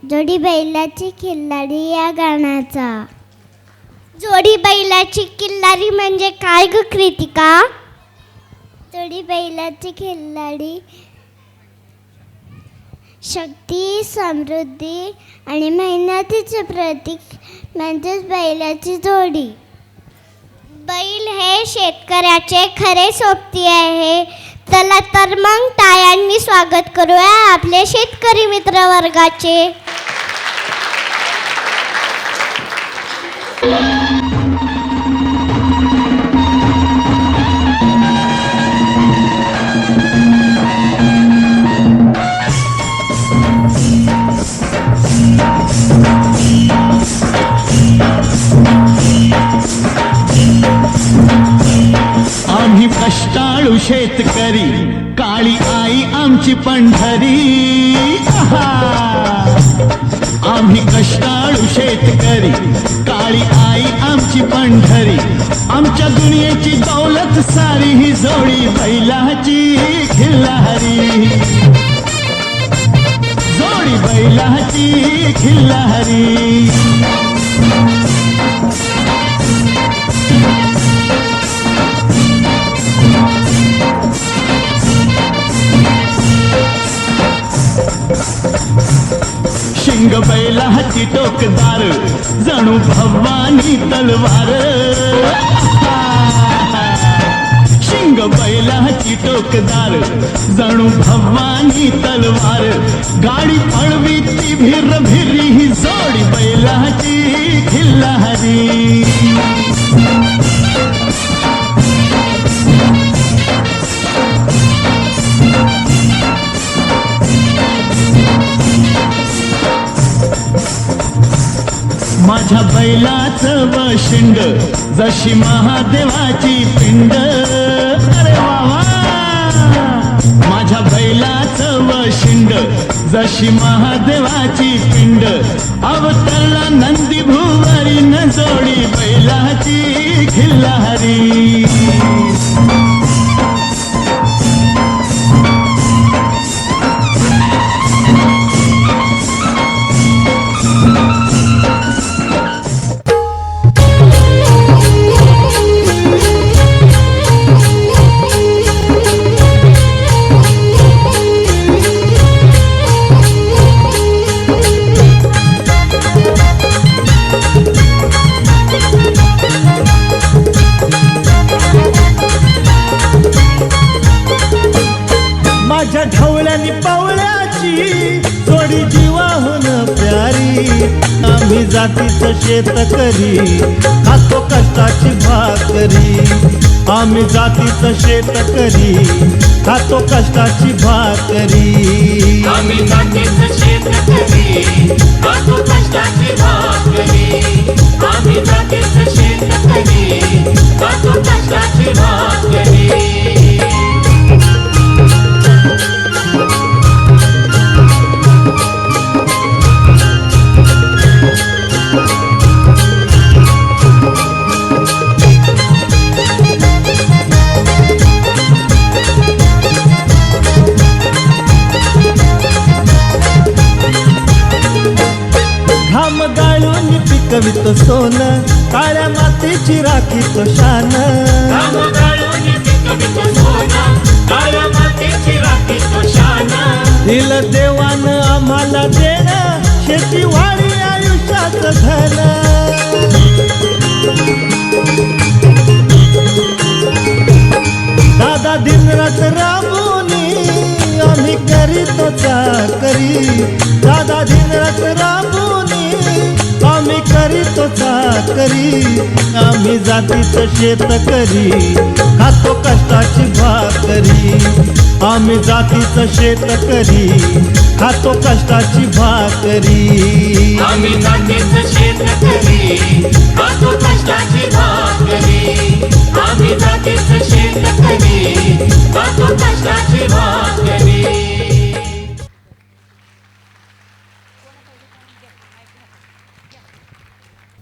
जोडी बैलाची खिल्लारी या गाण्याचा. जोडी बैलाची किल्लारी म्हणजे काय ग कृतिका? जोडी बैलाची खिल्लारी शक्ती, समृद्धी आणि मेहनतीचे प्रतीक म्हणजेच बैलाची जोडी. बैल हे शेतकऱ्याचे खरे सोबती आहे. चला तर मग टाळ्यांनी स्वागत करूया आपले शेतकरी मित्र वर्गाचे. आम्ही कष्टाळू शेतकरी, काळी आई आमची पंढरी. आम्ही कष्टाळू शेतकरी, काळी आई आमची पंढरी. आमच्या दुनियेची दौलत सारी ही जोडी बैलाची खिल्लारी. जोडी बैलाची खिल्लारी. शिंग बैलाची टोकदार, जणू भवानी तलवार. शिंग बैलाची टोकदार, जणू भवानी तलवार. गाडी पळवी ती भिर भिरी, ही जोडी बैलाची खिल्लारी. माझ्या बैलाचं वशिंड, जशी महादेवाची पिंड. अरे वा, माझ्या बैलाचं वशिंड, जशी महादेवाची पिंड. अवतरला नंदी भुवरी, न जोडी बैलाची खिल्लारी. माझ्या ढवळ्यानी पावळ्याची जोडी जीवाहून प्यारी. आम्ही जातीचं शेतकरी, खातो कष्टाची भाकरी. आम्ही जातीचं शेतकरी, खातो कष्टाची भाकरी. आम्ही जातीचं शेतकरी, खातो कष्टाची भाकरी. आम्ही जातीचं शेतकरी, खातो कष्टाची भाकरी. घाम गाळून पिकवितो सोनं, काळ्या मातीची राखीतो शान. घाम गाळून पिकवितो सोनं, काळ्या मातीची राखीतो शान. दिलं देवानं आम्हाला देणं, शेतीवाडी आयुष्याचं धन. दादा दिनरात राबूनी आम्ही करीतो चाकरी. दादा दिनरात राबूनी आम्ही करीतो चाकरी. आम्ही जातीचं शेतकरी, खातो कष्टाची भाकरी. आम्ही जातीचं शेतकरी, खातो कष्टाची भाकरी. आम्ही जातीचं शेतकरी, खातो कष्टाची भाकरी.